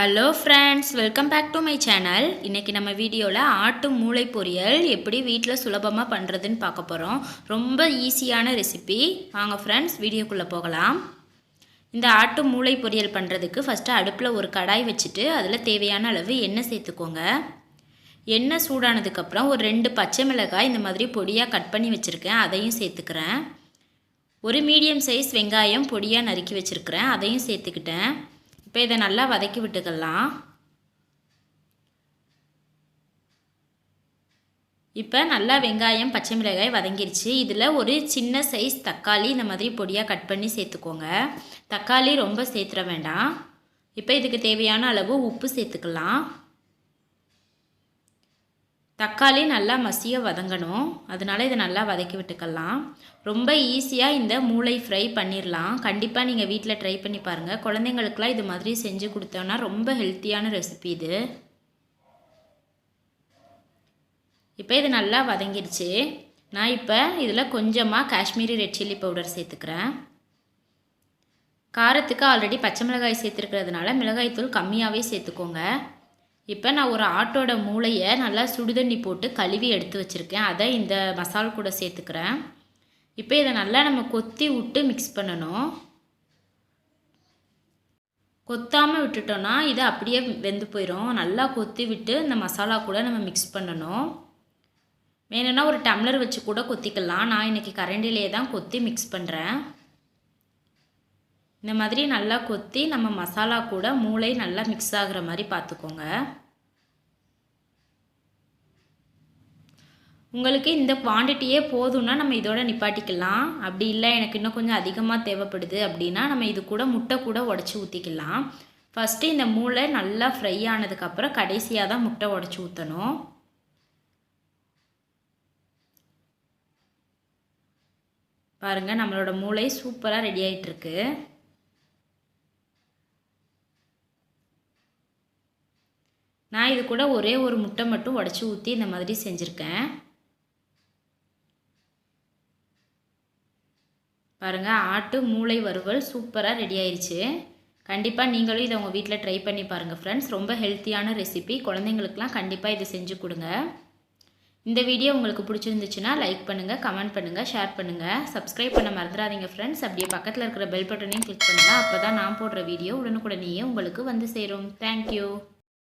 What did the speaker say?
Hello friends, welcome back to my channel. இன்றைக்கி நம்ம வீடியோவில் ஆட்டு மூளை பொரியல் எப்படி வீட்டில் சுலபமாக பண்ணுறதுன்னு பார்க்க போகிறோம். ரொம்ப ஈஸியான ரெசிபி. வாங்க ஃப்ரெண்ட்ஸ், வீடியோக்குள்ளே போகலாம். இந்த ஆட்டு மூளை பொரியல் பண்ணுறதுக்கு ஃபஸ்ட்டு அடுப்பில் ஒரு கடாய் வச்சுட்டு அதில் தேவையான அளவு எண்ணெய் சேர்த்துக்கோங்க. எண்ணெய் சூடானதுக்கப்புறம் ஒரு 2 பச்சை மிளகாய் இந்த மாதிரி பொடியாக கட் பண்ணி வச்சுருக்கேன், அதையும் சேர்த்துக்கிறேன். ஒரு மீடியம் சைஸ் வெங்காயம் பொடியாக நறுக்கி வச்சுருக்கிறேன், அதையும் சேர்த்துக்கிட்டேன். இப்போ இதை நல்லா வதக்கி விட்டுக்கலாம். இப்போ நல்லா வெங்காயம் பச்சை மிளகாய் வதங்கிருச்சு. இதில் ஒரு சின்ன சைஸ் தக்காளி இந்த மாதிரி பொடியாக கட் பண்ணி சேர்த்துக்கோங்க. தக்காளி ரொம்ப சேர்த்துட வேண்டாம். இப்போ இதுக்கு தேவையான அளவு உப்பு சேர்த்துக்கலாம். தக்காளி நல்லா மசிய வதங்கணும், அதனால் இதை நல்லா வதக்கி விட்டுக்கலாம். ரொம்ப ஈஸியாக இந்த மூளை ஃப்ரை பண்ணிடலாம். கண்டிப்பாக நீங்கள் வீட்டில் ட்ரை பண்ணி பாருங்கள். குழந்தைங்களுக்குலாம் இது மாதிரி செஞ்சு கொடுத்தோன்னா ரொம்ப ஹெல்த்தியான ரெசிபி இது. இப்போ இது நல்லா வதங்கிடுச்சு. நான் இப்போ இதில் கொஞ்சமாக காஷ்மீரி ரெட் சில்லி பவுடர் சேர்த்துக்கிறேன். காரத்துக்கு ஆல்ரெடி பச்சை மிளகாய் சேர்த்துருக்கிறதுனால மிளகாய்த்தூள் கம்மியாகவே சேர்த்துக்கோங்க. இப்போ நான் ஒரு ஆட்டோட மூளையை நல்லா சுடுதண்ணி போட்டு கழுவி எடுத்து வச்சுருக்கேன், அதை இந்த மசால் கூட சேர்த்துக்கிறேன். இப்போ இதை நல்லா நம்ம கொத்தி விட்டு மிக்ஸ் பண்ணணும். கொத்தாமல் விட்டுட்டோன்னா இது அப்படியே வெந்து போயிடும். நல்லா கொத்தி விட்டு இந்த மசாலா கூட நம்ம மிக்ஸ் பண்ணணும். வேணும்னா ஒரு டம்ளர் வச்சு கூட கொத்திக்கலாம். நான் இன்றைக்கி கரண்டிலே தான் கொத்தி மிக்ஸ் பண்ணுறேன். இந்த மாதிரி நல்லா கொத்தி நம்ம மசாலா கூட மூளை நல்லா மிக்ஸ் ஆகிற மாதிரி பார்த்துக்கோங்க. உங்களுக்கு இந்த குவான்டிட்டியே போதும்னா நம்ம இதோட நிப்பாட்டிக்கலாம். அப்படி இல்லை எனக்கு இன்னும் கொஞ்சம் அதிகமாக தேவைப்படுது அப்படின்னா நம்ம இது கூட முட்டை கூட உடச்சி ஊற்றிக்கலாம். ஃபஸ்ட்டு இந்த மூளை நல்லா ஃப்ரை ஆனதுக்கப்புறம் கடைசியாக தான் முட்டை உடச்சி ஊற்றணும். பாருங்கள், நம்மளோட மூளை சூப்பராக ரெடி ஆகிட்டுருக்கு. நான் இது கூட ஒரே ஒரு முட்டை மட்டும் உடச்சி ஊற்றி இந்த மாதிரி செஞ்சுருக்கேன். பாருங்கள், ஆட்டு மூளை வறுவல் சூப்பராக ரெடி ஆயிடுச்சு. கண்டிப்பாக நீங்களும் இதை உங்கள் வீட்டில் ட்ரை பண்ணி பாருங்கள் ஃப்ரெண்ட்ஸ். ரொம்ப ஹெல்த்தியான ரெசிபி. குழந்தைங்களுக்குலாம் கண்டிப்பாக இதை செஞ்சு கொடுங்க. இந்த வீடியோ உங்களுக்கு பிடிச்சிருந்துச்சுன்னா லைக் பண்ணுங்கள், கமெண்ட் பண்ணுங்கள், ஷேர் பண்ணுங்கள். சப்ஸ்கிரைப் பண்ண மறந்துடாதீங்க ஃப்ரெண்ட்ஸ். அப்படியே பக்கத்தில் இருக்கிற பெல் பட்டனையும் கிளிக் பண்ணுங்கள். அப்போ தான் நான் போடுற வீடியோ உடனுக்குடனேயே உங்களுக்கு வந்து சேரும். தேங்க்யூ.